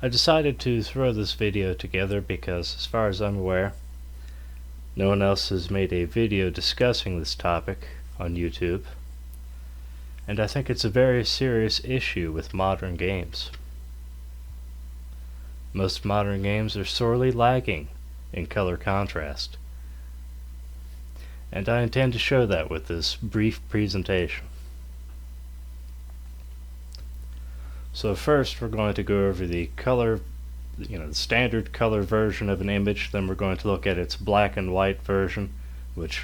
I decided to throw this video together because, as far as I'm aware, no one else has made a video discussing this topic on YouTube, and I think it's a very serious issue with modern games. Most modern games are sorely lagging in color contrast, and I intend to show that with this brief presentation. So first we're going to go over the color, the standard color version of an image. Then we're going to look at its black and white version, which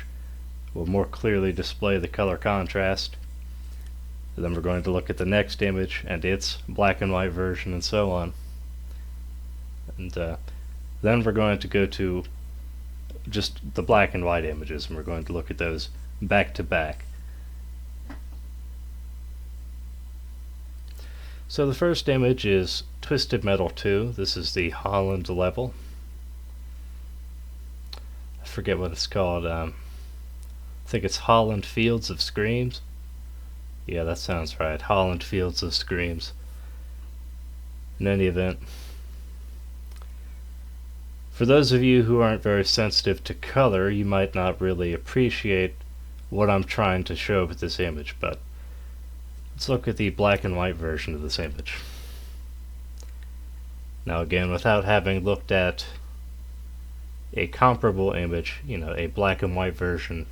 will more clearly display the color contrast. And then we're going to look at the next image and its black and white version, and so on. And then we're going to go to just the black and white images, and we're going to look at those back to back. So the first image is Twisted Metal 2. This is the Holland level. I forget what it's called. I think it's Holland Fields of Screams. Yeah, that sounds right. Holland Fields of Screams. In any event, for those of you who aren't very sensitive to color, you might not really appreciate what I'm trying to show with this image, but let's look at the black and white version of this image. Now again, without having looked at a comparable image, a black and white version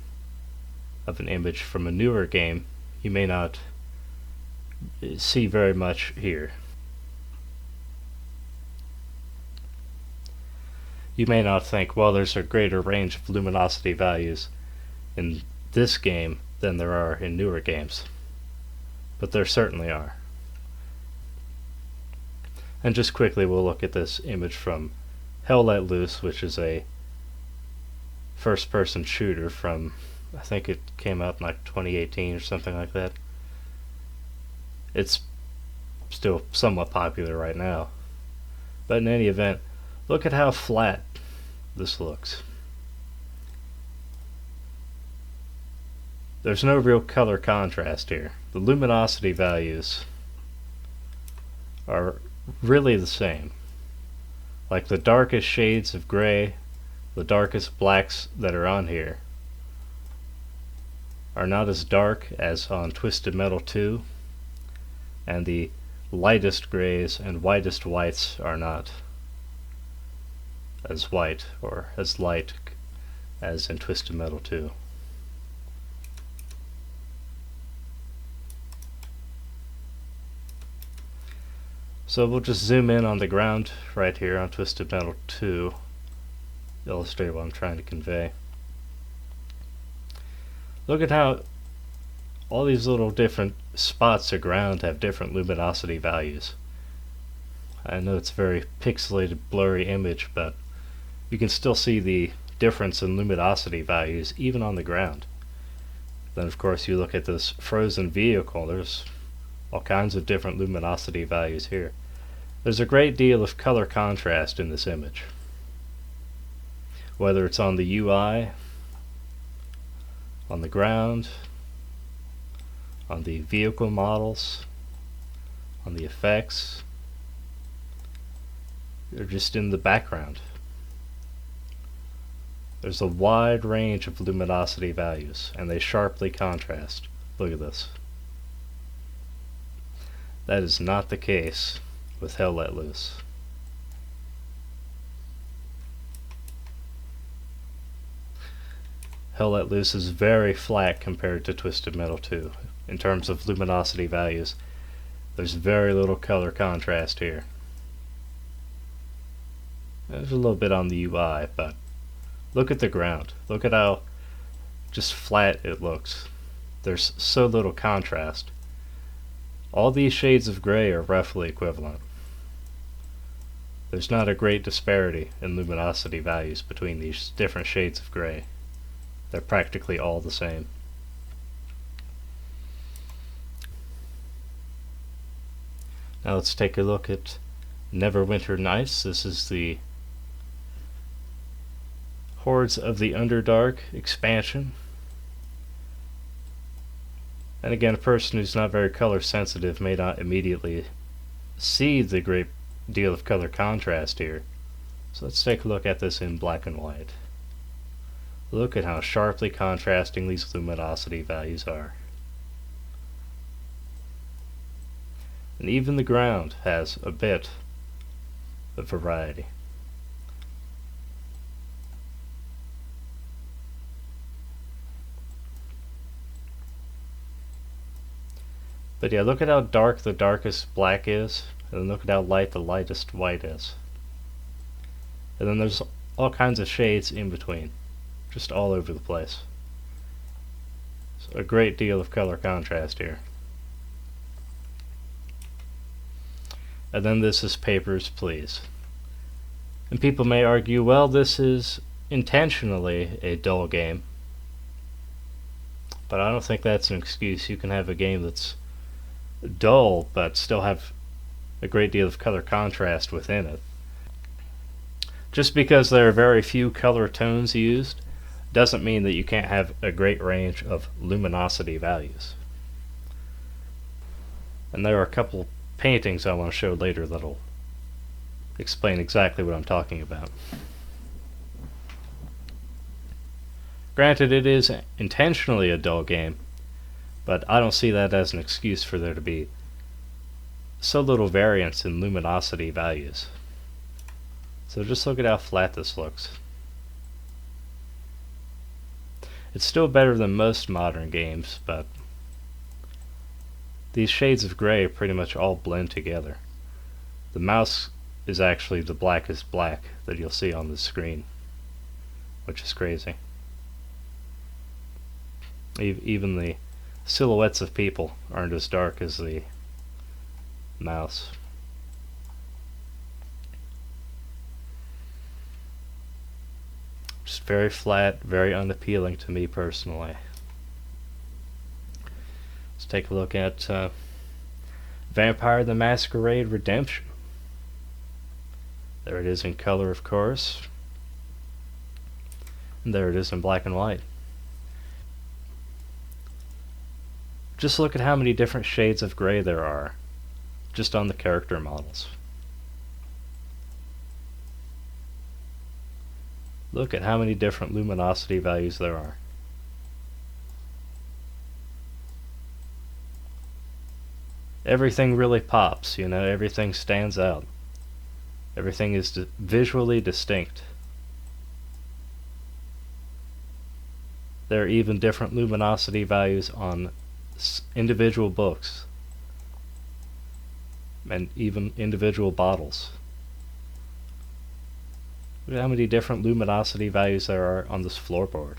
of an image from a newer game, you may not see very much here. You may not think, well, there's a greater range of luminosity values in this game than there are in newer games. But there certainly are. And just quickly, we'll look at this image from Hell Let Loose, which is a first-person shooter from, I think it came out in like 2018 or something like that. It's still somewhat popular right now. But in any event, look at how flat this looks. There's no real color contrast here. The luminosity values are really the same. Like the darkest shades of gray, the darkest blacks that are on here are not as dark as on Twisted Metal 2, and the lightest grays and whitest whites are not as white or as light as in Twisted Metal 2. So we'll just zoom in on the ground right here on Twisted Metal 2 to illustrate what I'm trying to convey. Look at how all these little different spots of ground have different luminosity values. I know it's a very pixelated, blurry image, but you can still see the difference in luminosity values even on the ground. Then of course you look at this frozen vehicle, there's all kinds of different luminosity values here. There's a great deal of color contrast in this image. Whether it's on the UI, on the ground, on the vehicle models, on the effects, or just in the background. There's a wide range of luminosity values, and they sharply contrast. Look at this. That is not the case with Hell Let Loose. Hell Let Loose is very flat compared to Twisted Metal 2. In terms of luminosity values, there's very little color contrast here. There's a little bit on the UI, but look at the ground. Look at how just flat it looks. There's so little contrast. All these shades of gray are roughly equivalent. There's not a great disparity in luminosity values between these different shades of gray. They're practically all the same. Now let's take a look at Neverwinter Nights. This is the Hordes of the Underdark expansion. And again, a person who's not very color sensitive may not immediately see the great deal of color contrast here. So let's take a look at this in black and white. Look at how sharply contrasting these luminosity values are. And even the ground has a bit of variety. But yeah, look at how dark the darkest black is, and then look at how light the lightest white is. And then there's all kinds of shades in between, just all over the place. So a great deal of color contrast here. And then this is Papers, Please. And people may argue, well, this is intentionally a dull game. But I don't think that's an excuse. You can have a game that's dull, but still have a great deal of color contrast within it. Just because there are very few color tones used doesn't mean that you can't have a great range of luminosity values. And there are a couple paintings I want to show later that'll explain exactly what I'm talking about. Granted, it is intentionally a dull game, but I don't see that as an excuse for there to be so little variance in luminosity values. So just look at how flat this looks. It's still better than most modern games, but these shades of gray pretty much all blend together. The mouse is actually the blackest black that you'll see on the screen, which is crazy. Even the silhouettes of people aren't as dark as the mouse. Just very flat, very unappealing to me personally. Let's take a look at Vampire the Masquerade Redemption. There it is in color, of course. And there it is in black and white. Just look at how many different shades of gray there are, just on the character models. Look at how many different luminosity values there are. Everything really pops, everything stands out. Everything is visually distinct. There are even different luminosity values on individual books and even individual bottles. Look at how many different luminosity values there are on this floorboard.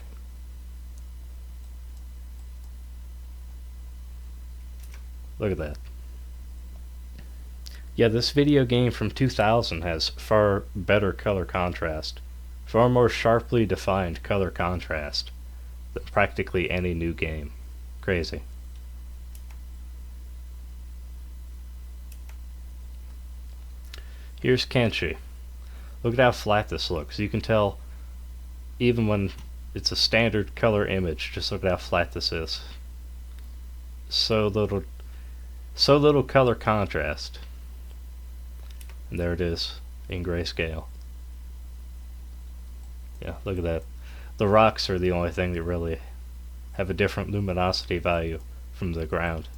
Look at that. Yeah, this video game from 2000 has far better color contrast, far more sharply defined color contrast than practically any new game. Crazy. Here's Kenshi. Look at how flat this looks. You can tell even when it's a standard color image, just look at how flat this is. So little color contrast. And there it is in grayscale. Yeah, look at that. The rocks are the only thing that really have a different luminosity value from the ground.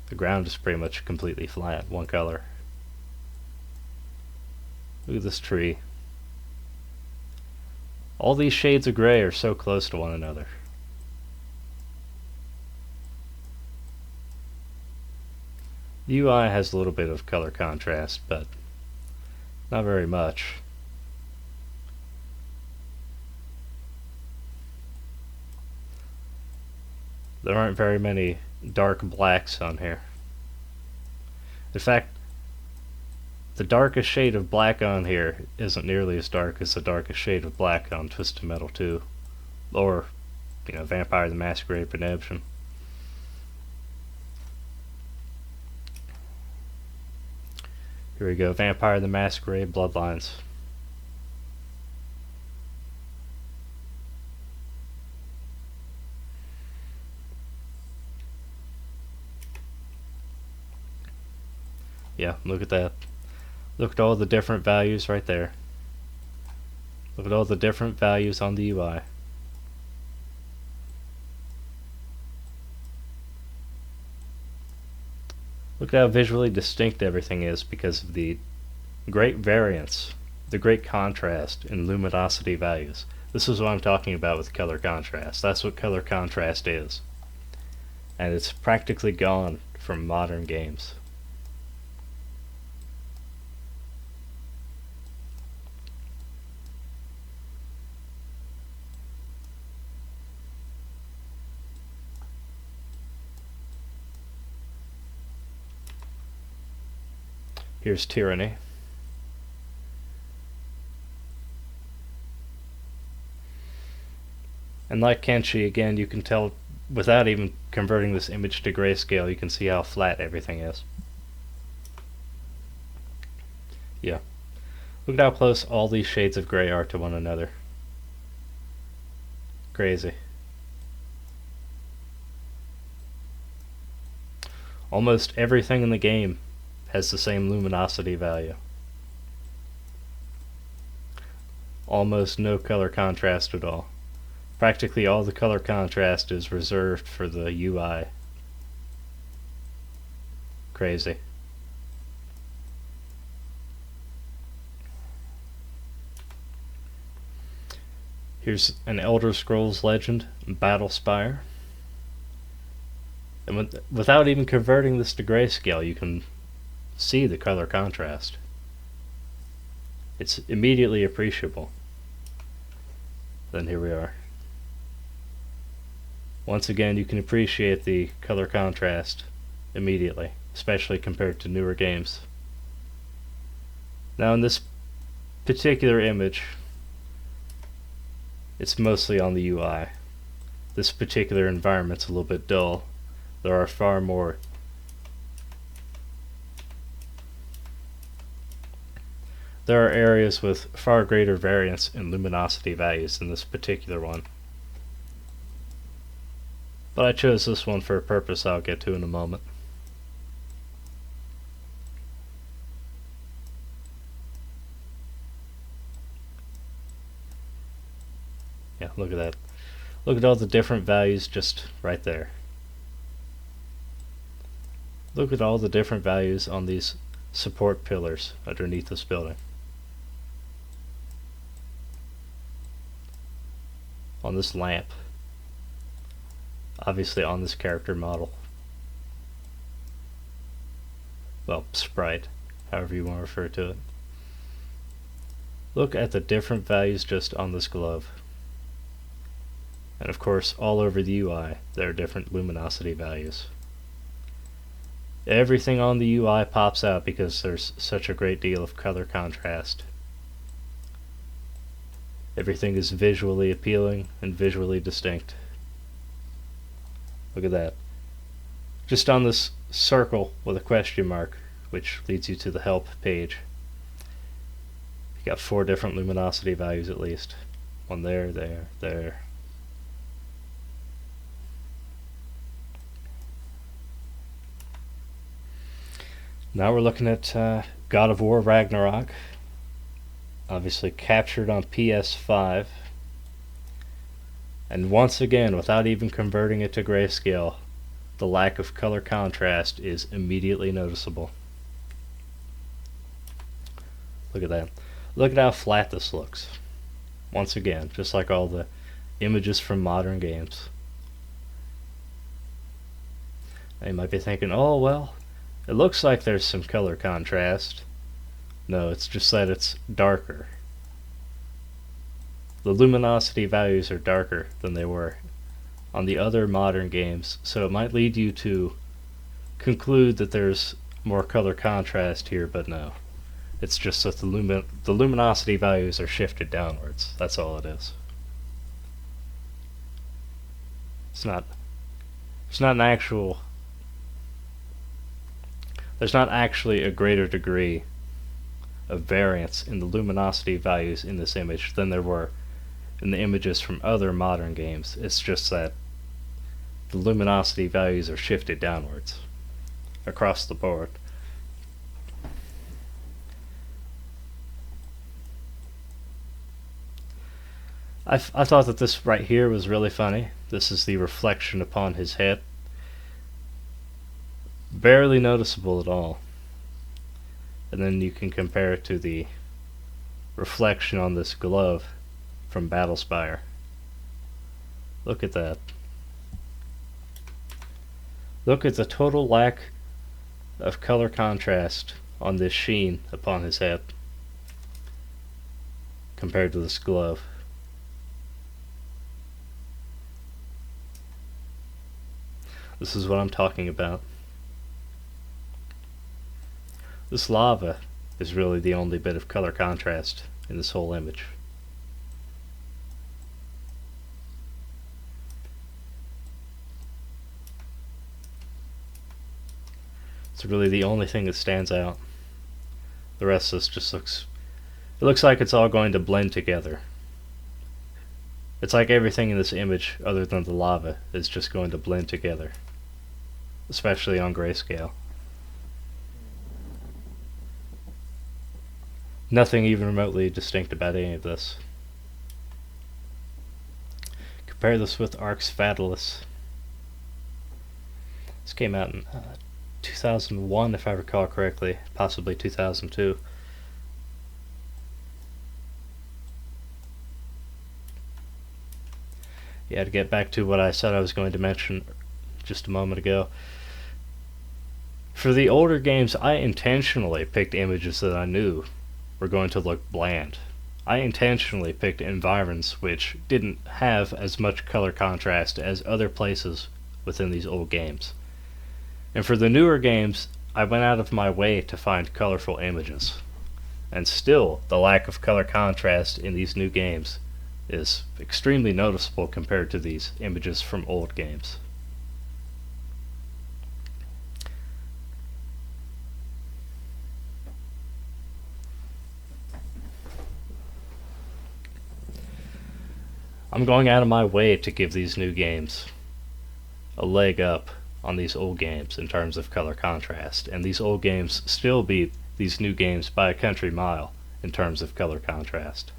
The ground is pretty much completely flat, one color. Look at this tree. All these shades of gray are so close to one another. The UI has a little bit of color contrast, but not very much. There aren't very many dark blacks on here. In fact, the darkest shade of black on here isn't nearly as dark as the darkest shade of black on Twisted Metal 2. Or, Vampire the Masquerade Redemption. Here we go, Vampire the Masquerade Bloodlines. Yeah, look at that. Look at all the different values right there. Look at all the different values on the UI. Look at how visually distinct everything is because of the great variance, the great contrast in luminosity values. This is what I'm talking about with color contrast. That's what color contrast is. And it's practically gone from modern games. Here's Tyranny. And like Kenshi, again, you can tell without even converting this image to grayscale, you can see how flat everything is. Yeah. Look at how close all these shades of gray are to one another. Crazy. Almost everything in the game has the same luminosity value. Almost no color contrast at all. Practically all the color contrast is reserved for the UI. Crazy. Here's an Elder Scrolls Legend, Battlespire. And without even converting this to grayscale, you can see the color contrast. It's immediately appreciable. Then here we are. Once again, you can appreciate the color contrast immediately, especially compared to newer games. Now in this particular image, it's mostly on the UI. This particular environment's a little bit dull. There are far more There are areas with far greater variance in luminosity values than this particular one. But I chose this one for a purpose I'll get to in a moment. Yeah, look at that. Look at all the different values just right there. Look at all the different values on these support pillars underneath this building. On this lamp. Obviously on this character model. Well, sprite, however you want to refer to it. Look at the different values just on this glove. And of course, all over the UI, there are different luminosity values. Everything on the UI pops out because there's such a great deal of color contrast. Everything is visually appealing and visually distinct. Look at that. Just on this circle with a question mark, which leads you to the help page. You got 4 different luminosity values at least. One there, there, there. Now we're looking at God of War Ragnarok. Obviously captured on PS5. And once again, without even converting it to grayscale, the lack of color contrast is immediately noticeable. Look at that. Look at how flat this looks. Once again, just like all the images from modern games. Now you might be thinking, oh well, it looks like there's some color contrast. No, it's just that it's darker. The luminosity values are darker than they were on the other modern games, so it might lead you to conclude that there's more color contrast here, but no. It's just that the luminosity values are shifted downwards. That's all it is. It's not an actual There's not actually a greater degree of variance in the luminosity values in this image than there were in the images from other modern games. It's just that the luminosity values are shifted downwards across the board. I thought that this right here was really funny. This is the reflection upon his head. Barely noticeable at all. And then you can compare it to the reflection on this glove from Battlespire. Look at that. Look at the total lack of color contrast on this sheen upon his head compared to this glove. This is what I'm talking about. This lava is really the only bit of color contrast in this whole image. It's really the only thing that stands out. The rest of this just looks... It looks like it's all going to blend together. It's like everything in this image, other than the lava, is just going to blend together. Especially on grayscale. Nothing even remotely distinct about any of this. Compare this with Arx Fatalis. This came out in 2001, if I recall correctly, possibly 2002. Yeah, to get back to what I said I was going to mention just a moment ago. For the older games, I intentionally picked images that I knew were going to look bland. I intentionally picked environments which didn't have as much color contrast as other places within these old games. And for the newer games, I went out of my way to find colorful images. And still, the lack of color contrast in these new games is extremely noticeable compared to these images from old games. I'm going out of my way to give these new games a leg up on these old games in terms of color contrast, and these old games still beat these new games by a country mile in terms of color contrast.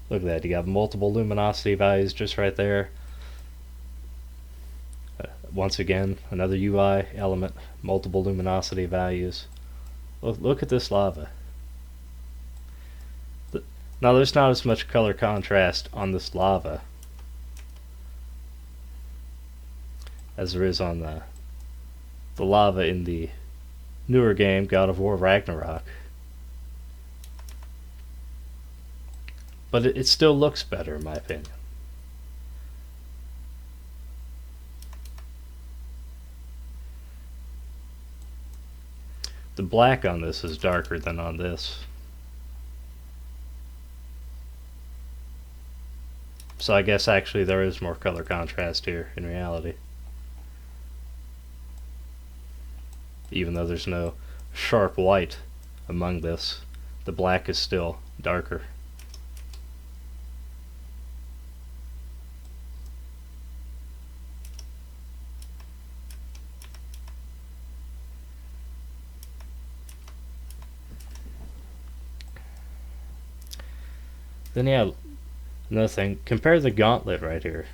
Look at that, you got multiple luminosity values just right there. Once again, another UI element, multiple luminosity values. Look at this lava. Now there's not as much color contrast on this lava as there is on the lava in the newer game, God of War Ragnarok. But it still looks better in my opinion. The black on this is darker than on this. So I guess actually there is more color contrast here in reality. Even though there's no sharp white among this, the black is still darker. Then yeah, another thing, compare the gauntlet right here.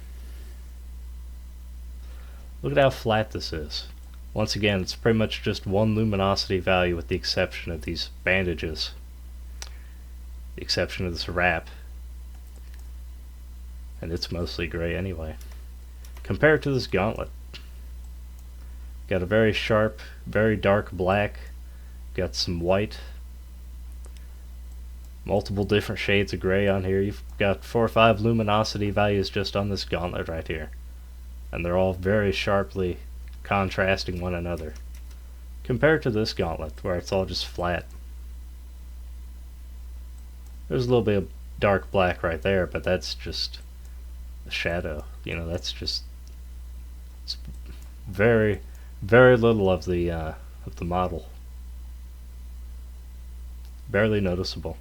Look at how flat this is. Once again, it's pretty much just one luminosity value with the exception of these bandages. The exception of this wrap. And it's mostly gray anyway. Compare it to this gauntlet. Got a very sharp, very dark black. Got some white. Multiple different shades of gray on here. You've got 4 or 5 luminosity values just on this gauntlet right here. And they're all very sharply contrasting one another. Compared to this gauntlet where it's all just flat. There's a little bit of dark black right there, but that's just a shadow. You know, that's just it's very, very little of the model. Barely noticeable.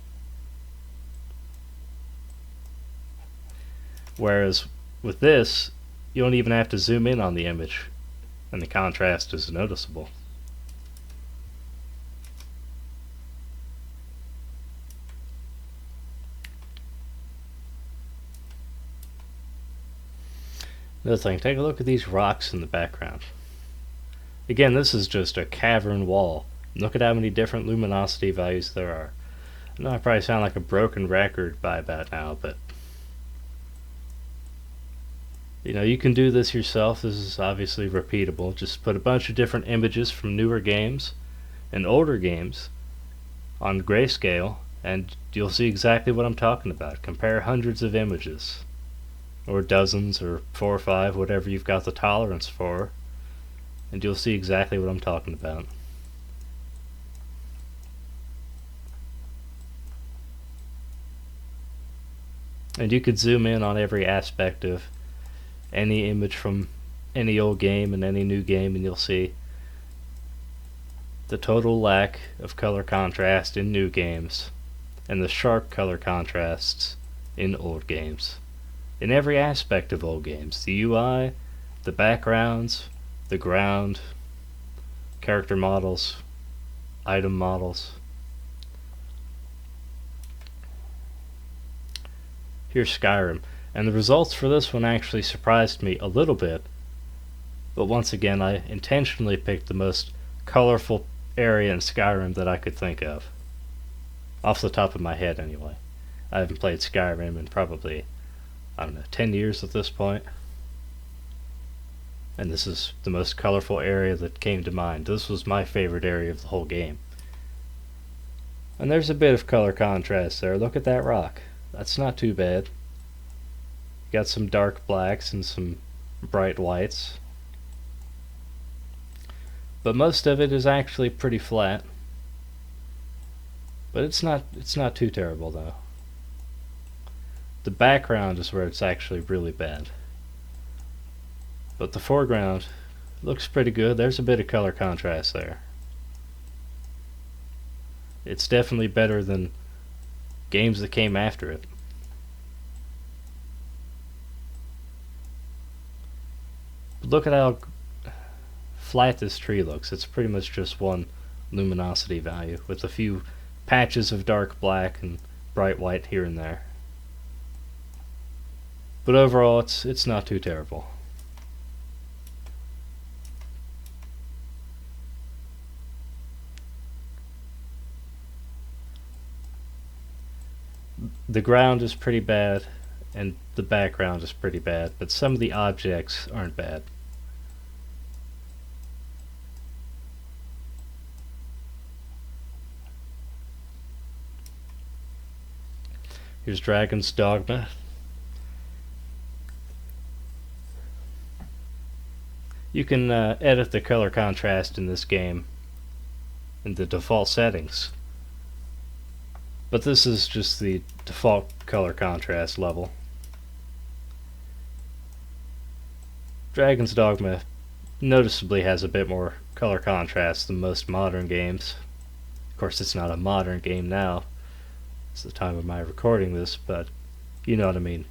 Whereas with this, you don't even have to zoom in on the image, and the contrast is noticeable. Another thing, take a look at these rocks in the background. Again, this is just a cavern wall. Look at how many different luminosity values there are. I know I probably sound like a broken record by about now, but you can do this yourself. This is obviously repeatable. Just put a bunch of different images from newer games and older games on grayscale, and you'll see exactly what I'm talking about. Compare hundreds of images, or dozens, or 4 or 5, whatever you've got the tolerance for, and you'll see exactly what I'm talking about. And you could zoom in on every aspect of any image from any old game and any new game, and you'll see the total lack of color contrast in new games and the sharp color contrasts in old games. In every aspect of old games, the UI, the backgrounds, the ground, character models, item models. Here's Skyrim, and the results for this one actually surprised me a little bit, but once again I intentionally picked the most colorful area in Skyrim that I could think of. Off the top of my head anyway. I haven't played Skyrim in probably, 10 years at this point. And this is the most colorful area that came to mind. This was my favorite area of the whole game. And there's a bit of color contrast there. Look at that rock. That's not too bad. Got some dark blacks and some bright whites. But most of it is actually pretty flat. But it's not too terrible though. The background is where it's actually really bad. But the foreground looks pretty good. There's a bit of color contrast there. It's definitely better than games that came after it. But look at how flat this tree looks. It's pretty much just one luminosity value with a few patches of dark black and bright white here and there. But overall, it's not too terrible. The ground is pretty bad, and the background is pretty bad, but some of the objects aren't bad. Here's Dragon's Dogma. You can edit the color contrast in this game in the default settings. But this is just the default color contrast level. Dragon's Dogma noticeably has a bit more color contrast than most modern games. Of course, it's not a modern game now. It's the time of my recording this, but you know what I mean.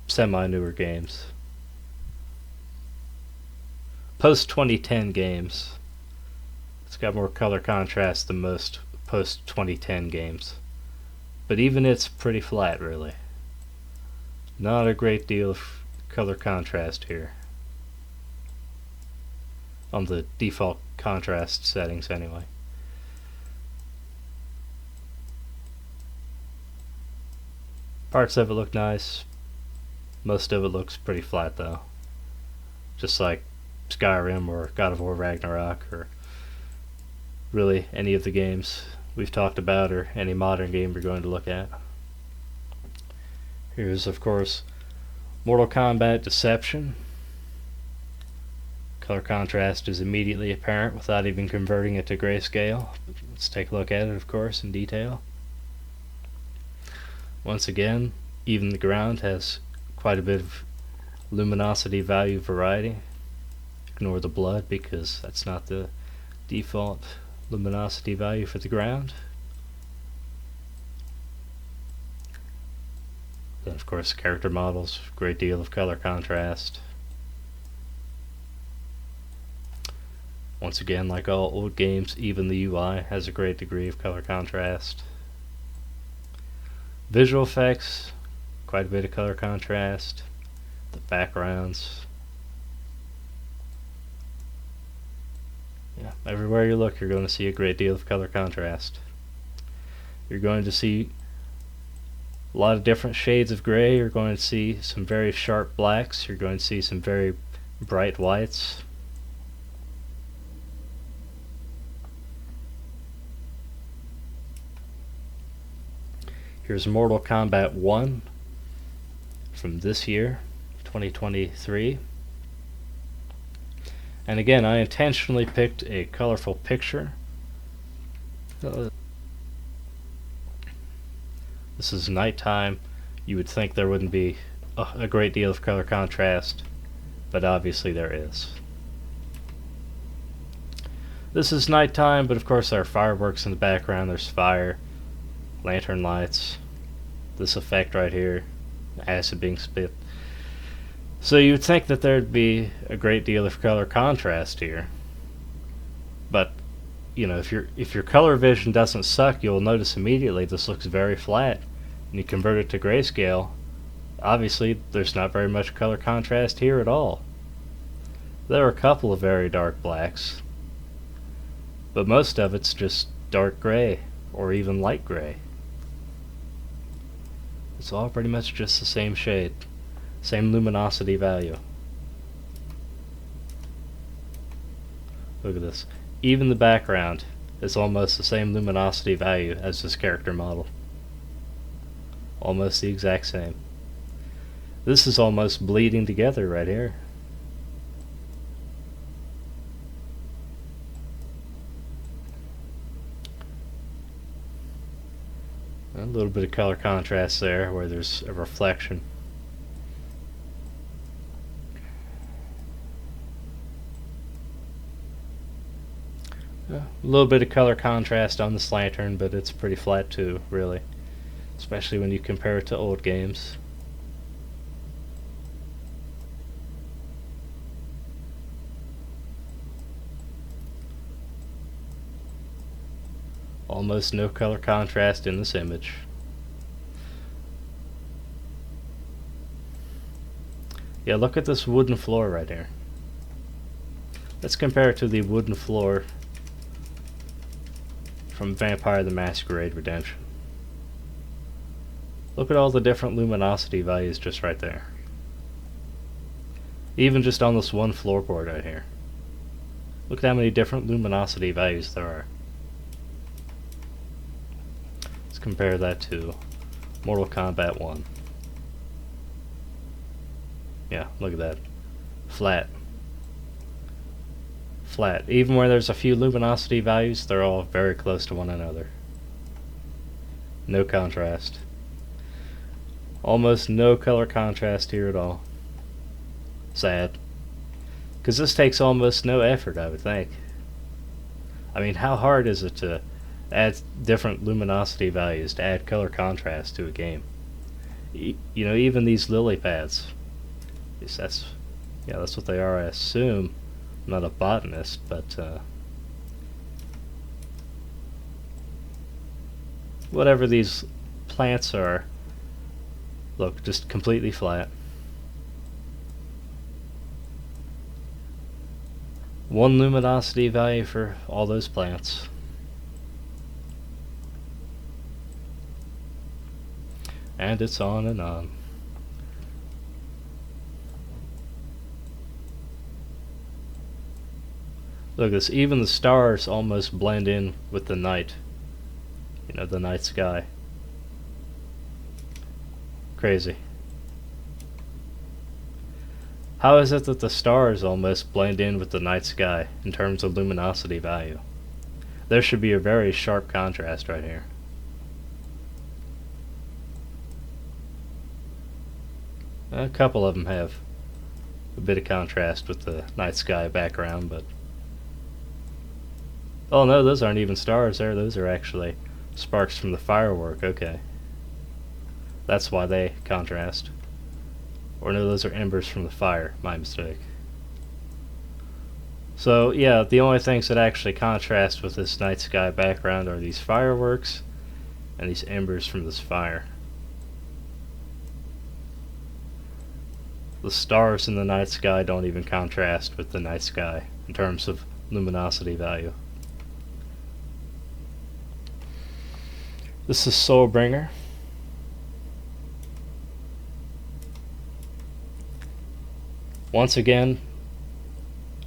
Semi-newer games. Post-2010 games. It's got more color contrast than most post-2010 games. But even it's pretty flat, really. Not a great deal of color contrast here. On the default contrast settings, anyway. Parts of it look nice. Most of it looks pretty flat, though. Just like Skyrim or God of War Ragnarok, or really any of the games we've talked about, or any modern game we're going to look at. Here's, of course, Mortal Kombat Deception. Color contrast is immediately apparent without even converting it to grayscale. Let's take a look at it, of course, in detail. Once again, even the ground has quite a bit of luminosity value variety. Ignore the blood because that's not the default luminosity value for the ground. Then of course character models, great deal of color contrast. Once again, like all old games, even the UI has a great degree of color contrast. Visual effects, quite a bit of color contrast. The backgrounds. Yeah, everywhere you look, you're going to see a great deal of color contrast. You're going to see a lot of different shades of gray. You're going to see some very sharp blacks. You're going to see some very bright whites. Here's Mortal Kombat 1 from this year, 2023. And again, I intentionally picked a colorful picture. This is nighttime. You would think there wouldn't be a great deal of color contrast, but obviously there is. This is nighttime, but of course there are fireworks in the background. There's fire, lantern lights, this effect right here, acid being spit. So you would think that there'd be a great deal of color contrast here, but you know, if your color vision doesn't suck, you'll notice immediately this looks very flat. And you convert it to grayscale, obviously there's not very much color contrast here at all. There are a couple of very dark blacks, but most of it's just dark gray or even light gray. It's all pretty much just the same shade, same luminosity value. Look at this. Even the background is almost the same luminosity value as this character model. Almost the exact same. This is almost bleeding together right here. A little bit of color contrast there where there's a reflection. A little bit of color contrast on this lantern, but it's pretty flat too, really. Especially when you compare it to old games. Almost no color contrast in this image. Yeah, look at this wooden floor right here. Let's compare it to the wooden floor from Vampire the Masquerade Redemption. Look at all the different luminosity values just right there. Even just on this one floorboard right here. Look at how many different luminosity values there are. Let's compare that to Mortal Kombat 1. Yeah, look at that. Flat. Flat. Even where there's a few luminosity values, they're all very close to one another. No contrast. Almost no color contrast here at all. Sad. Because this takes almost no effort, I would think. I mean, how hard is it to add different luminosity values, to add color contrast to a game? You know, even these lily pads. That's what they are, I assume. I'm not a botanist, but whatever these plants are, look, just completely flat. One luminosity value for all those plants. And it's on and on. Look at this, even the stars almost blend in with the night. You know, the night sky. Crazy. How is it that the stars almost blend in with the night sky in terms of luminosity value? There should be a very sharp contrast right here. A couple of them have a bit of contrast with the night sky background, but oh no, those aren't even stars there. Those are actually sparks from the firework. Okay. That's why they contrast. Or no, those are embers from the fire. My mistake. So yeah, the only things that actually contrast with this night sky background are these fireworks and these embers from this fire. The stars in the night sky don't even contrast with the night sky in terms of luminosity value. This is Soulbringer. Once again,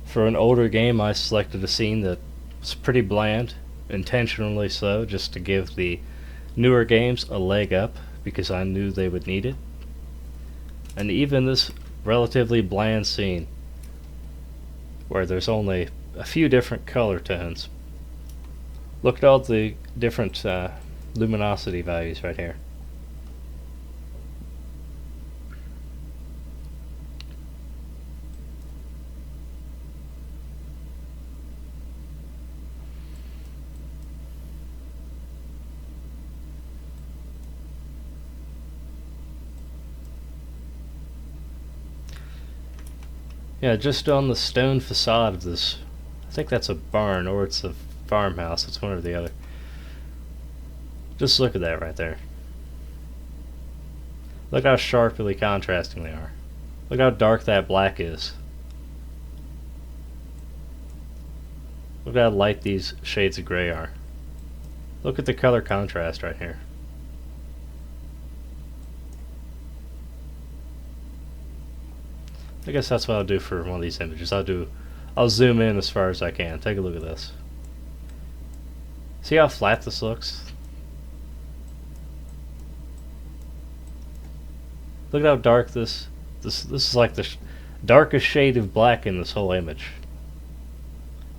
for an older game, I selected a scene that was pretty bland, intentionally so, just to give the newer games a leg up, because I knew they would need it. And even this relatively bland scene, where there's only a few different color tones, look at all the different luminosity values right here. Yeah, just on the stone facade of this, I think that's a barn or it's a farmhouse, it's one or the other. Just look at that right there. Look how sharply contrasting they are. Look how dark that black is. Look how light these shades of gray are. Look at the color contrast right here. I guess that's what I'll do for one of these images. I'll zoom in as far as I can. Take a look at this. See how flat this looks? Look at how dark this is, like the darkest shade of black in this whole image.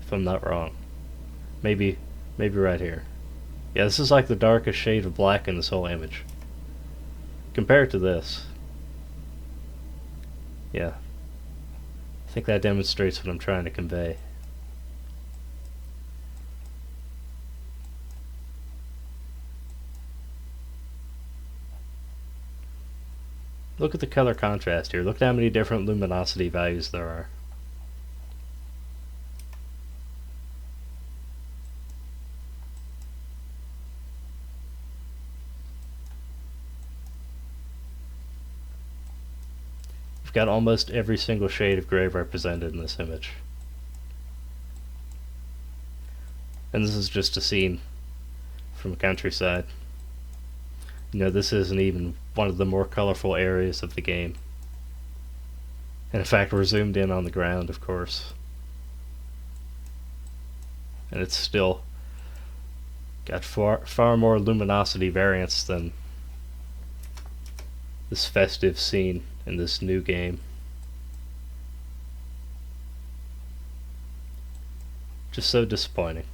If I'm not wrong. Maybe right here. Yeah, this is like the darkest shade of black in this whole image. Compare it to this. Yeah. I think that demonstrates what I'm trying to convey. Look at the color contrast here. Look at how many different luminosity values there are. We've got almost every single shade of gray represented in this image. And this is just a scene from a countryside. You know, this isn't even one of the more colorful areas of the game. And in fact, we're zoomed in on the ground, of course. And it's still got far more luminosity variance than this festive scene in this new game. Just so disappointing.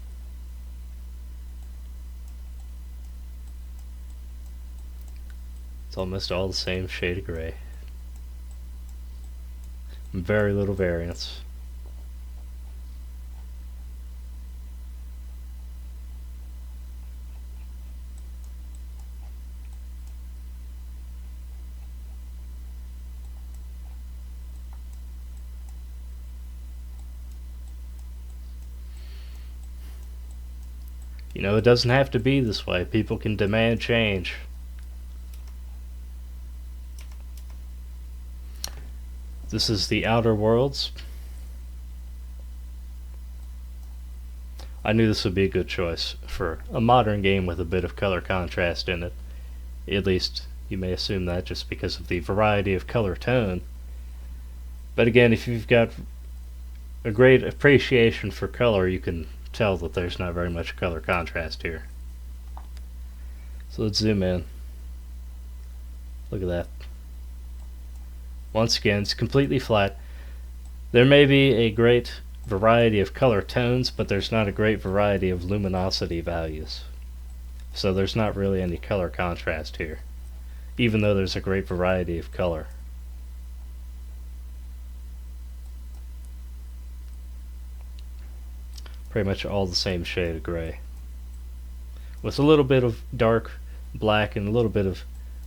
It's almost all the same shade of gray. Very little variance. You know, it doesn't have to be this way. People can demand change. This is the Outer Worlds. I knew this would be a good choice for a modern game with a bit of color contrast in it. At least you may assume that just because of the variety of color tone. But again, if you've got a great appreciation for color, you can tell that there's not very much color contrast here. So let's zoom in. Look at that. Once again, it's completely flat. There may be a great variety of color tones, but there's not a great variety of luminosity values. So there's not really any color contrast here, even though there's a great variety of color. Pretty much all the same shade of gray, with a little bit of dark black and a little bit of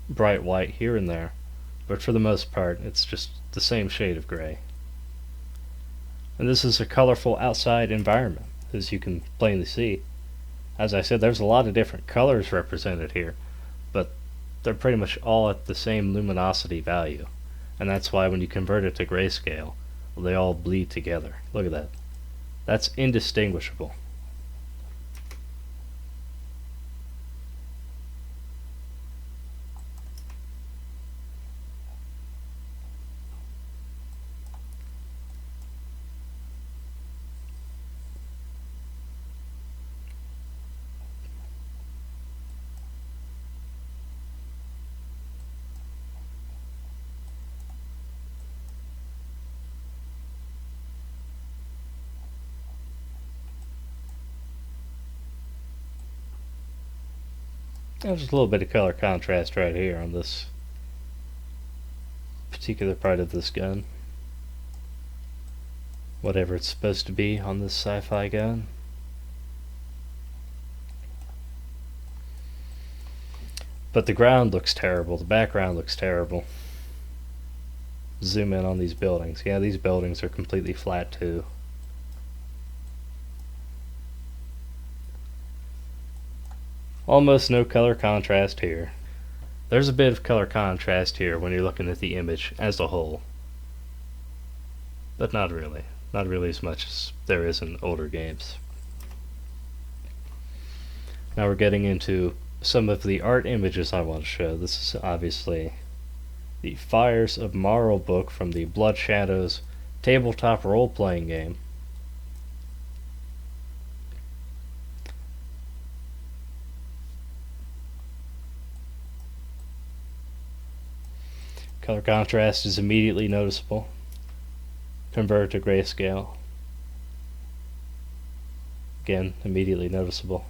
bright white here and there, but for the most part it's just the same shade of gray. And this is a colorful outside environment, as you can plainly see. As I said, there's a lot of different colors represented here, but they're pretty much all at the same luminosity value. And that's why when you convert it to grayscale, they all bleed together. Look at that. That's indistinguishable. There's just a little bit of color contrast right here on this particular part of this gun. Whatever it's supposed to be on this sci-fi gun. But the ground looks terrible. The background looks terrible. Zoom in on these buildings. Yeah, these buildings are completely flat too. Almost no color contrast here. There's a bit of color contrast here when you're looking at the image as a whole. But not really. Not really as much as there is in older games. Now we're getting into some of the art images I want to show. This is obviously the Fires of Marl book from the Blood Shadows tabletop role-playing game. Color contrast is immediately noticeable. Convert to grayscale. Again, immediately noticeable.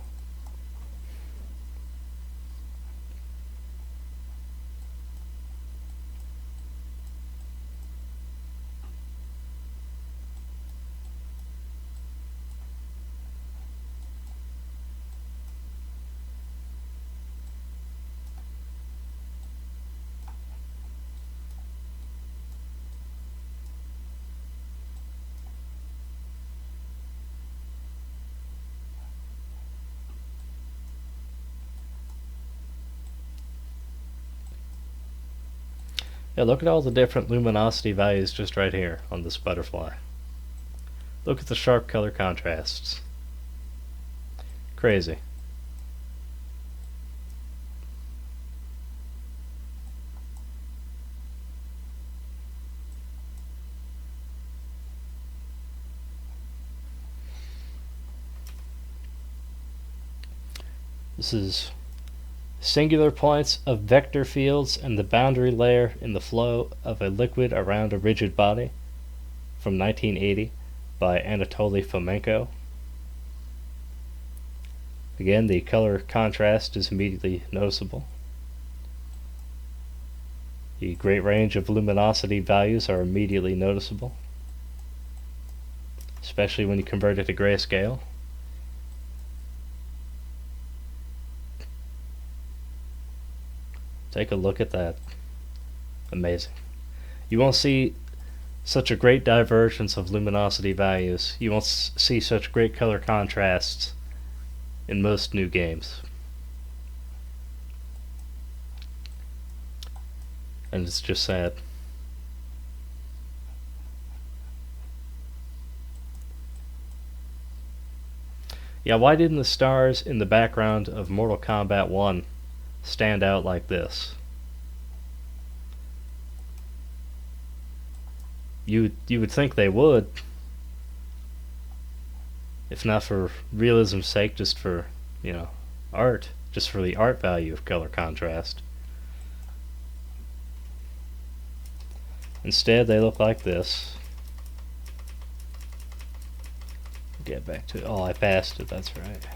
Yeah, look at all the different luminosity values just right here on this butterfly. Look at the sharp color contrasts. Crazy. This is singular points of vector fields and the boundary layer in the flow of a liquid around a rigid body from 1980 by Anatoly Fomenko. Again, the color contrast is immediately noticeable. The great range of luminosity values are immediately noticeable, especially when you convert it to grayscale. Take a look at that. Amazing. You won't see such a great divergence of luminosity values. You won't see such great color contrasts in most new games. And it's just sad. Yeah, why didn't the stars in the background of Mortal Kombat 1 stand out like this? You would think they would, if not for realism's sake, just for, art, just for the art value of color contrast. Instead, they look like this. Get back to it. Oh, I passed it, that's right.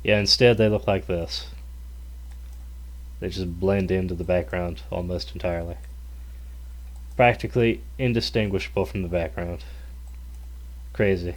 Yeah, instead they look like this. They just blend into the background almost entirely. Practically indistinguishable from the background. Crazy.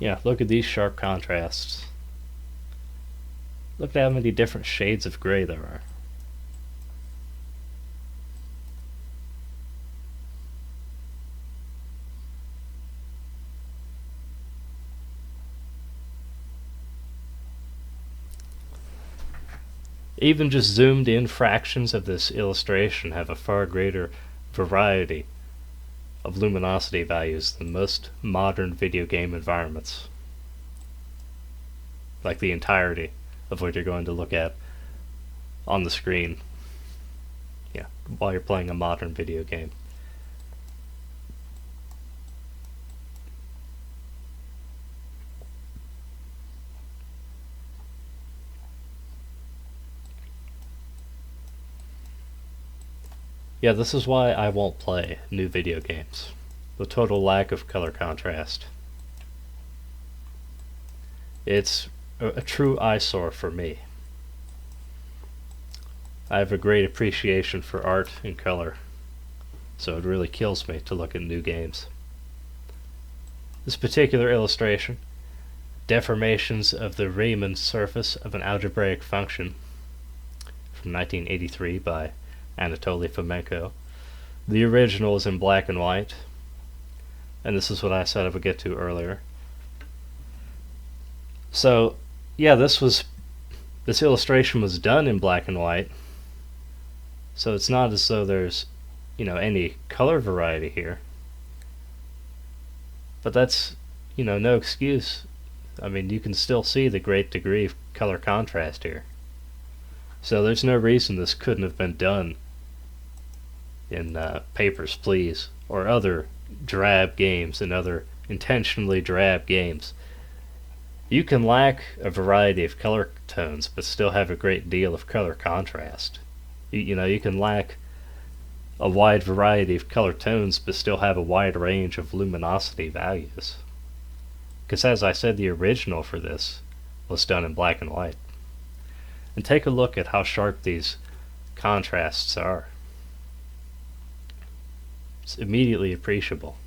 Yeah, look at these sharp contrasts. Look at how many different shades of gray there are. Even just zoomed in fractions of this illustration have a far greater variety of luminosity values than most modern video game environments. Like the entirety of what you're going to look at on the screen, yeah, while you're playing a modern video game. Yeah, this is why I won't play new video games. The total lack of color contrast. It's a true eyesore for me. I have a great appreciation for art and color, so it really kills me to look at new games. This particular illustration, deformations of the Riemann surface of an algebraic function, from 1983 by Anatoly Fomenko. The original is in black and white, and this is what I said I would get to earlier. So, yeah, this illustration was done in black and white, so it's not as though there's, any color variety here. But that's, no excuse. I mean, you can still see the great degree of color contrast here. So there's no reason this couldn't have been done in Papers, Please, or other drab games and other intentionally drab games. You can lack a variety of color tones but still have a great deal of color contrast. You can lack a wide variety of color tones but still have a wide range of luminosity values. Because as I said, the original for this was done in black and white. And take a look at how sharp these contrasts are. It's immediately appreciable.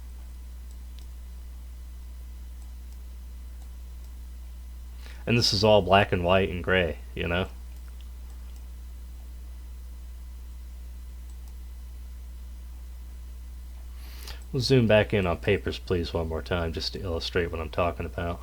And this is all black and white and gray, We'll zoom back in on Papers, Please one more time just to illustrate what I'm talking about.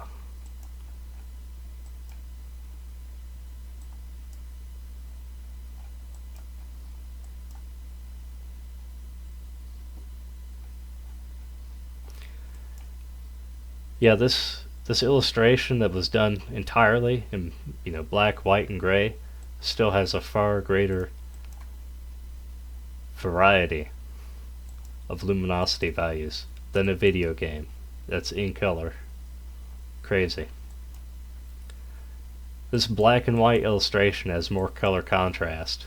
Yeah, this illustration that was done entirely in black, white, and gray still has a far greater variety of luminosity values than a video game that's in color. Crazy. This black and white illustration has more color contrast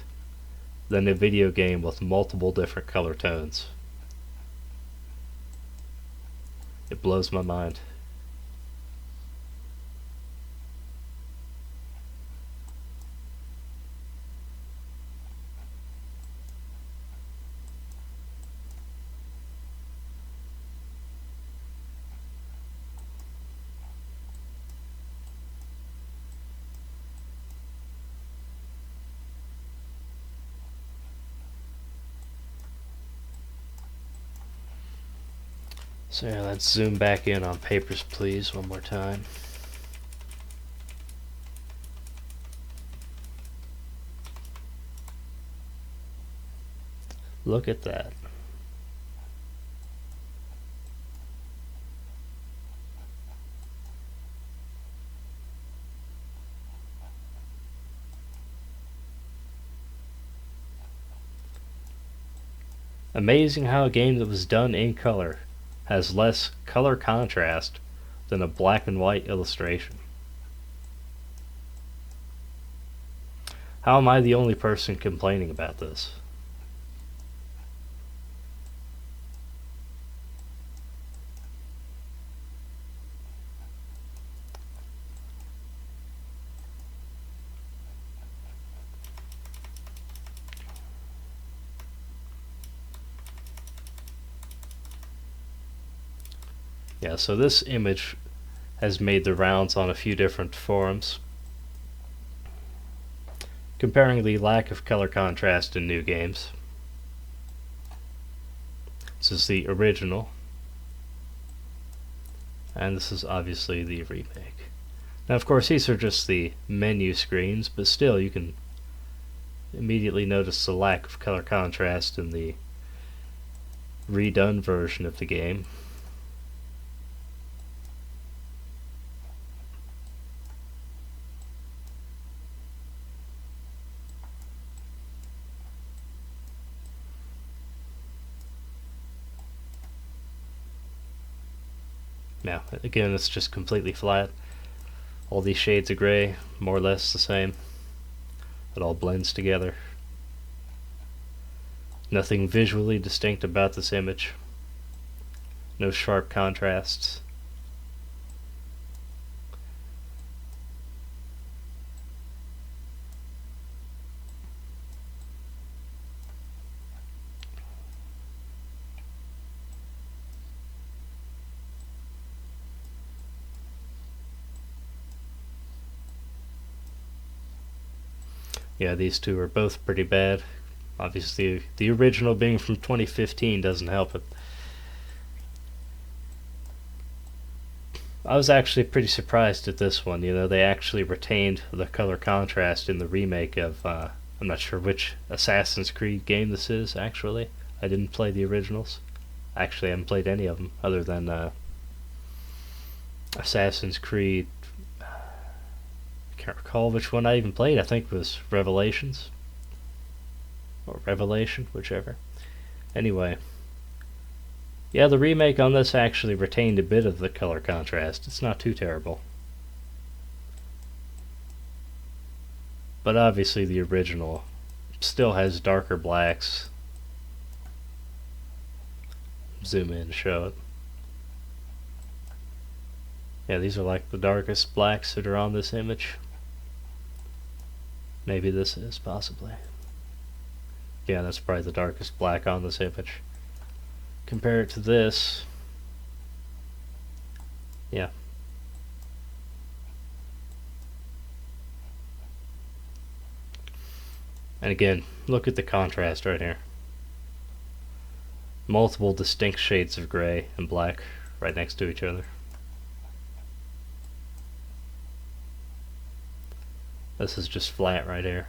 than a video game with multiple different color tones. It blows my mind. So yeah, let's zoom back in on Papers, Please one more time. Look at that. Amazing how a game that was done in color has less color contrast than a black and white illustration. How am I the only person complaining about this? Yeah, so this image has made the rounds on a few different forums, comparing the lack of color contrast in new games. This is the original, and this is obviously the remake. Now, of course, these are just the menu screens, but still you can immediately notice the lack of color contrast in the redone version of the game. Now, again, it's just completely flat. All these shades of gray, more or less the same. It all blends together. Nothing visually distinct about this image. No sharp contrasts. Yeah, these two are both pretty bad. Obviously, the original being from 2015 doesn't help it. I was actually pretty surprised at this one. You know, they actually retained the color contrast in the remake of, I'm not sure which Assassin's Creed game this is, actually. I didn't play the originals. Actually, I haven't played any of them other than Assassin's Creed. Can't recall which one I even played. I think it was Revelations. Or Revelation, whichever. Anyway. Yeah, the remake on this actually retained a bit of the color contrast. It's not too terrible. But obviously the original still has darker blacks. Zoom in to show it. Yeah, these are like the darkest blacks that are on this image. Maybe this is, possibly. Yeah, that's probably the darkest black on this image. Compare it to this. Yeah. And again, look at the contrast right here. Multiple distinct shades of gray and black right next to each other. This is just flat right here.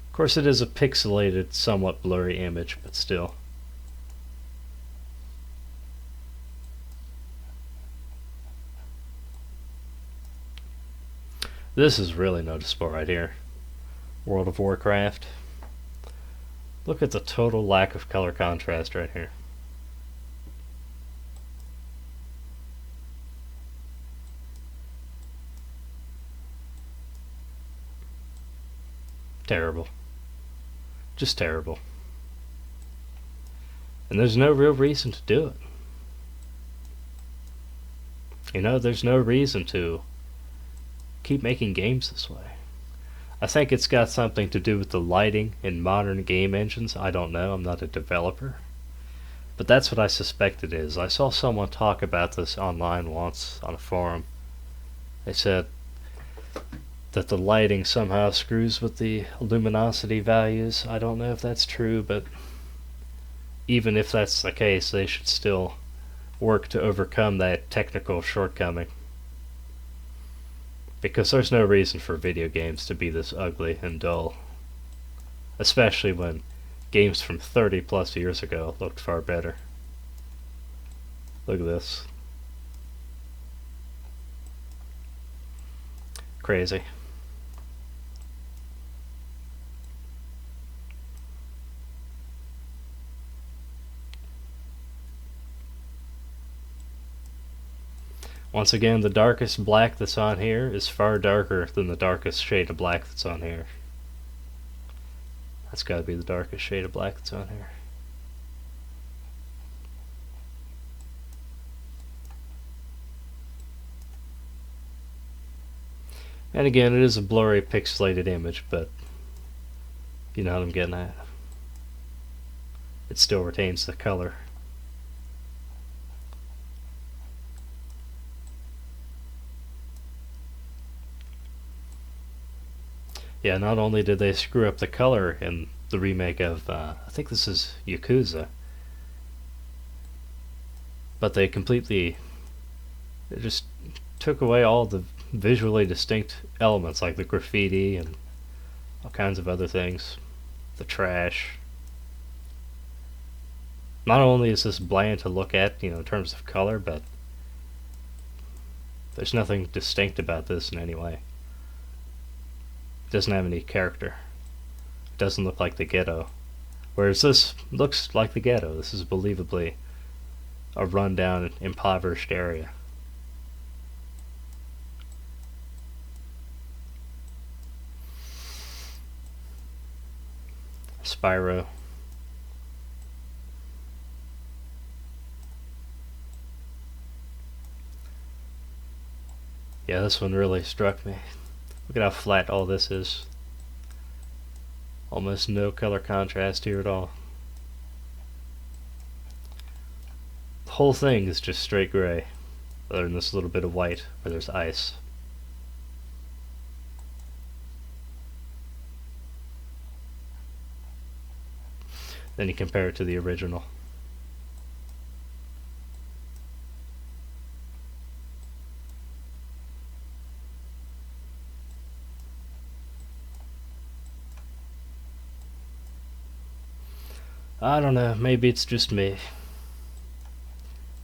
Of course, it is a pixelated, somewhat blurry image, but still. This is really noticeable right here. World of Warcraft. Look at the total lack of color contrast right here. Terrible. Just terrible. And there's no real reason to do it. You know, there's no reason to keep making games this way. I think it's got something to do with the lighting in modern game engines. I don't know, I'm not a developer. But that's what I suspect it is. I saw someone talk about this online once on a forum. They said that the lighting somehow screws with the luminosity values. I don't know if that's true, but even if that's the case, they should still work to overcome that technical shortcoming. Because there's no reason for video games to be this ugly and dull. Especially when games from 30 plus years ago looked far better. Look at this. Crazy. Once again, the darkest black that's on here is far darker than the darkest shade of black that's on here. That's gotta be the darkest shade of black that's on here. And again, it is a blurry, pixelated image, but you know what I'm getting at. It still retains the color Yeah, not only did they screw up the color in the remake of, I think this is Yakuza, but they just took away all the visually distinct elements like the graffiti and all kinds of other things. The trash. Not only is this bland to look at, in terms of color, but there's nothing distinct about this in any way. It doesn't have any character. It doesn't look like the ghetto. Whereas this looks like the ghetto. This is believably a rundown, impoverished area. Spyro. Yeah, this one really struck me. Look at how flat all this is. Almost no color contrast here at all. The whole thing is just straight gray, other than this little bit of white where there's ice. Then you compare it to the original. I don't know, maybe it's just me.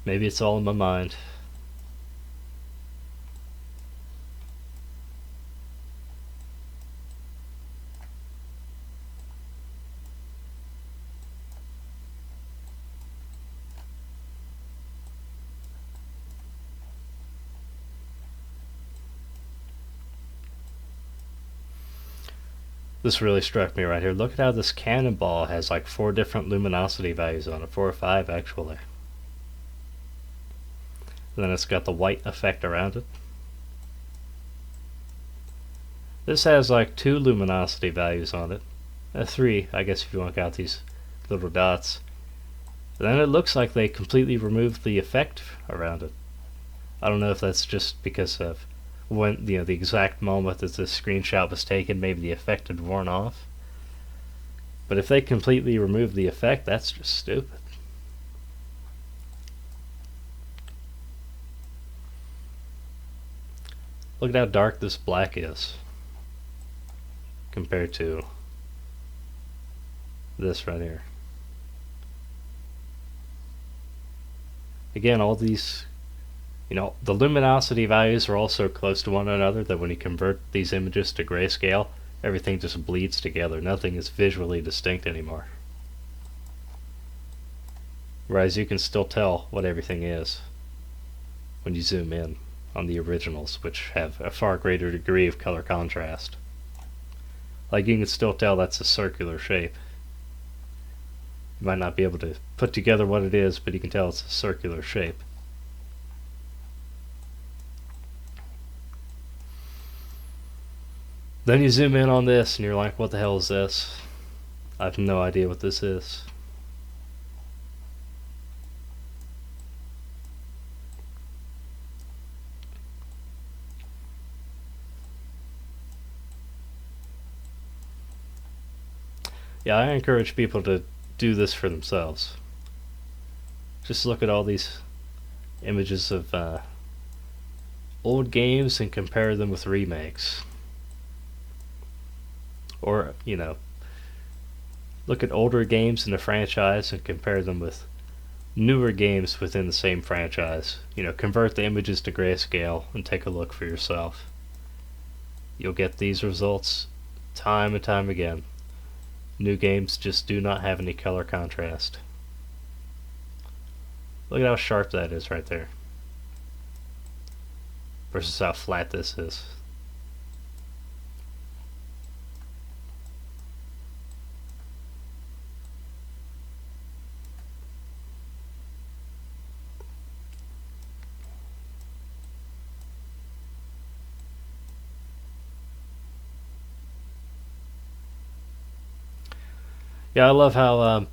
Maybe it's all in my mind. This really struck me right here. Look at how this cannonball has like 4 different luminosity values on it. 4 or 5 actually. And then it's got the white effect around it. This has like 2 luminosity values on it. 3, I guess, if you want to count these little dots. And then it looks like they completely removed the effect around it. I don't know if that's just because of when, the exact moment that this screenshot was taken, maybe the effect had worn off. But if they completely remove the effect, that's just stupid. Look at how dark this black is compared to this right here. Again, all these, the luminosity values are all so close to one another that when you convert these images to grayscale, everything just bleeds together. Nothing is visually distinct anymore. Whereas you can still tell what everything is when you zoom in on the originals, which have a far greater degree of color contrast. Like, you can still tell that's a circular shape. You might not be able to put together what it is, but you can tell it's a circular shape. Then you zoom in on this and you're like, what the hell is this? I have no idea what this is. Yeah, I encourage people to do this for themselves. Just look at all these images of old games and compare them with remakes. Or, look at older games in the franchise and compare them with newer games within the same franchise. Convert the images to grayscale and take a look for yourself. You'll get these results time and time again. New games just do not have any color contrast. Look at how sharp that is right there versus how flat this is. Yeah, I love how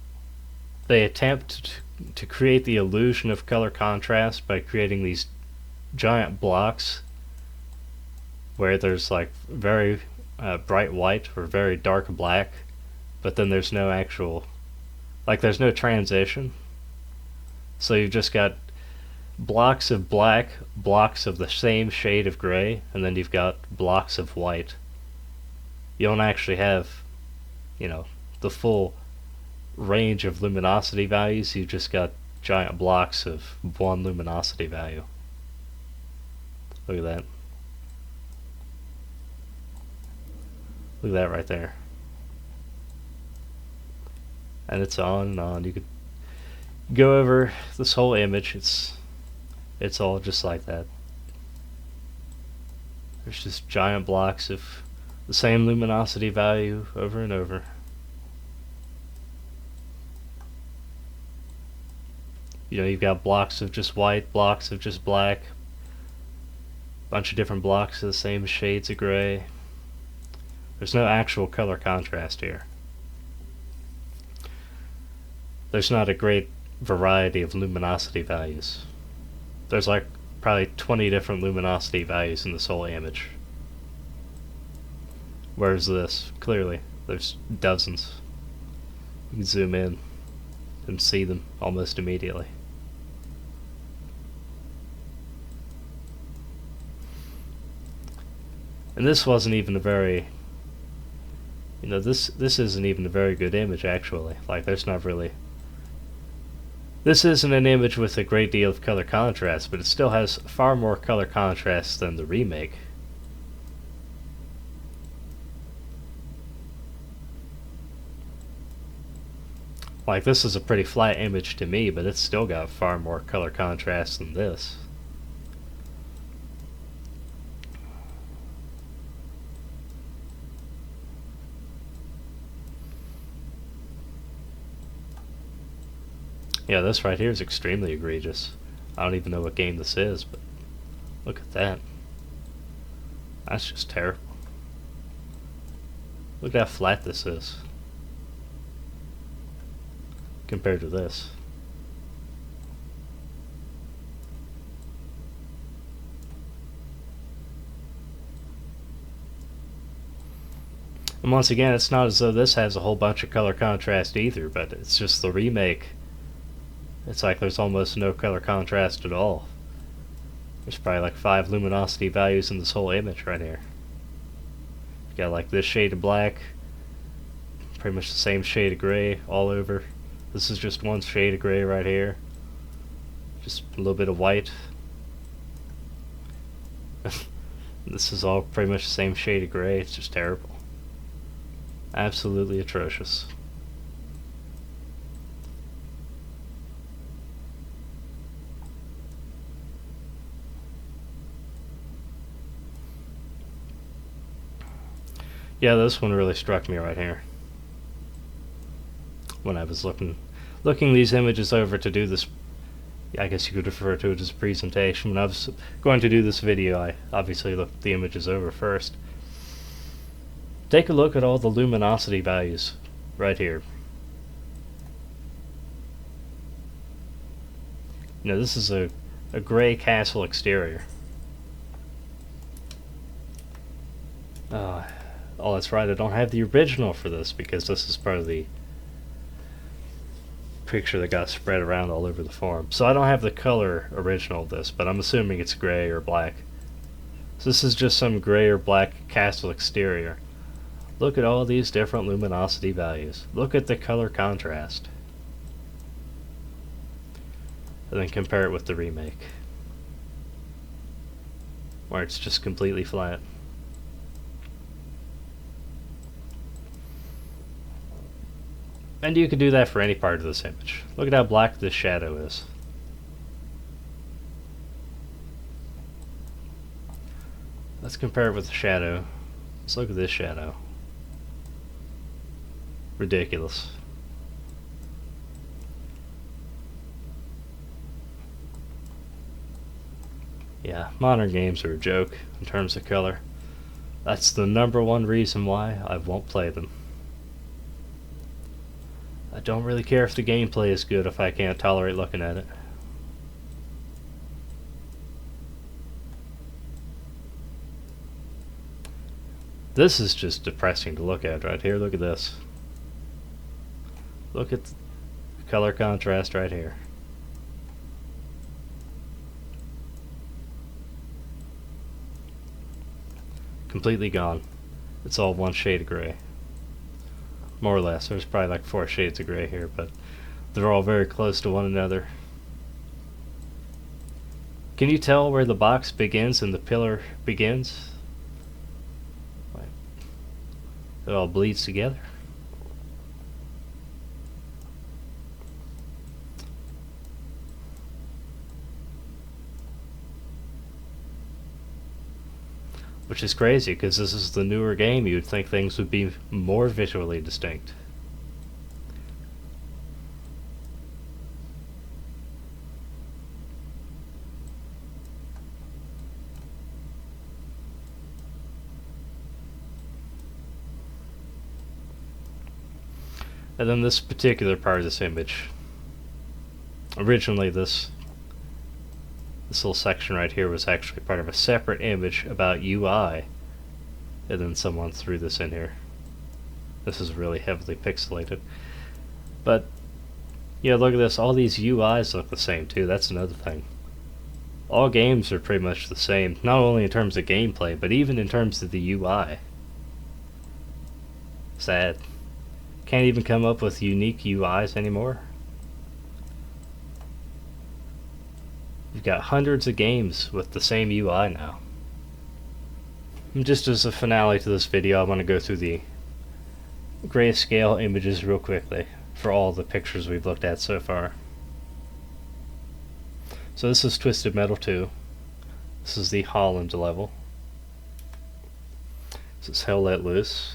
they attempt to create the illusion of color contrast by creating these giant blocks where there's like very bright white or very dark black, but then there's no actual, like there's no transition. So you've just got blocks of black, blocks of the same shade of gray, and then you've got blocks of white. You don't actually have, the full range of luminosity values. You've just got giant blocks of one luminosity value. Look at that. Look at that right there. And it's on and on. You could go over this whole image. It's all just like that. There's just giant blocks of the same luminosity value over and over. You've got blocks of just white, blocks of just black, bunch of different blocks of the same shades of gray. There's no actual color contrast here. There's not a great variety of luminosity values. There's like probably 20 different luminosity values in this whole image. Whereas this, clearly, there's dozens. You can zoom in and see them almost immediately. And this wasn't even a very, this isn't even a very good image actually. Like there's not really, this isn't an image with a great deal of color contrast, but it still has far more color contrast than the remake. Like this is a pretty flat image to me, but it's still got far more color contrast than this. Yeah, this right here is extremely egregious. I don't even know what game this is, but look at that. That's just terrible. Look at how flat this is compared to this. And once again, it's not as though this has a whole bunch of color contrast either, but it's just the remake. It's like there's almost no color contrast at all. There's probably like 5 luminosity values in this whole image right here. You got like this shade of black, pretty much the same shade of gray all over. This is just one shade of gray right here. Just a little bit of white. This is all pretty much the same shade of gray. It's just terrible. Absolutely atrocious. Yeah, this one really struck me right here. When I was looking these images over to do this, I guess you could refer to it as a presentation. When I was going to do this video, I obviously looked the images over first. Take a look at all the luminosity values right here. This is a gray castle exterior. Oh, that's right, I don't have the original for this because this is part of the picture that got spread around all over the forum. So I don't have the color original of this, but I'm assuming it's gray or black. So this is just some gray or black castle exterior. Look at all these different luminosity values. Look at the color contrast. And then compare it with the remake, where it's just completely flat. And you can do that for any part of this image. Look at how black this shadow is. Let's compare it with the shadow. Let's look at this shadow. Ridiculous. Yeah, modern games are a joke in terms of color. That's the #1 reason why I won't play them. I don't really care if the gameplay is good if I can't tolerate looking at it. This is just depressing to look at right here. Look at this. Look at the color contrast right here. Completely gone. It's all one shade of gray. More or less. There's probably like 4 shades of gray here, but they're all very close to one another. Can you tell where the box begins and the pillar begins? It all bleeds together. Which is crazy, because this is the newer game. You'd think things would be more visually distinct. And then this particular part of this image. Originally this little section right here was actually part of a separate image about UI, and then someone threw this in here. This is really heavily pixelated. But yeah, look at this, all these UIs look the same too. That's another thing. All games are pretty much the same, not only in terms of gameplay, but even in terms of the UI. Sad. Can't even come up with unique UIs anymore. You've got hundreds of games with the same UI now. And just as a finale to this video, I want to go through the grayscale images real quickly for all the pictures we've looked at so far. So this is Twisted Metal 2. This is the Holland level. This is Hell Let Loose.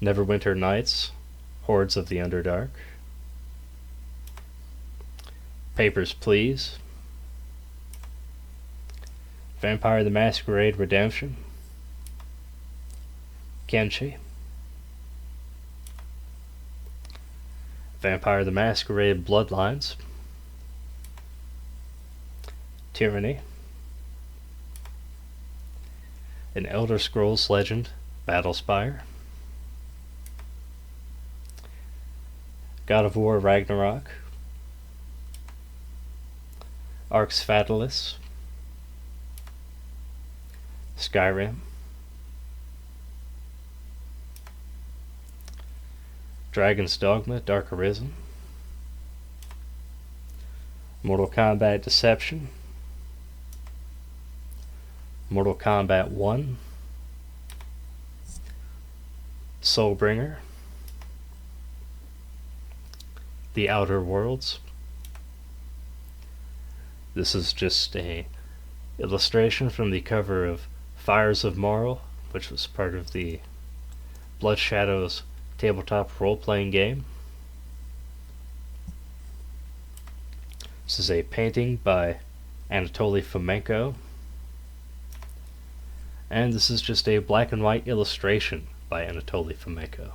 Neverwinter Nights, Hordes of the Underdark. Papers, Please. Vampire the Masquerade Redemption. Kenshi. Vampire the Masquerade Bloodlines. Tyranny. An Elder Scrolls Legend, Battlespire. God of War Ragnarok. Arx Fatalis. Skyrim. Dragon's Dogma Dark Arisen. Mortal Kombat Deception. Mortal Kombat 1. Soulbringer. The Outer Worlds. This is just a illustration from the cover of Fires of Morrow, which was part of the Blood Shadows tabletop role-playing game. This is a painting by Anatoly Fomenko. And this is just a black and white illustration by Anatoly Fomenko.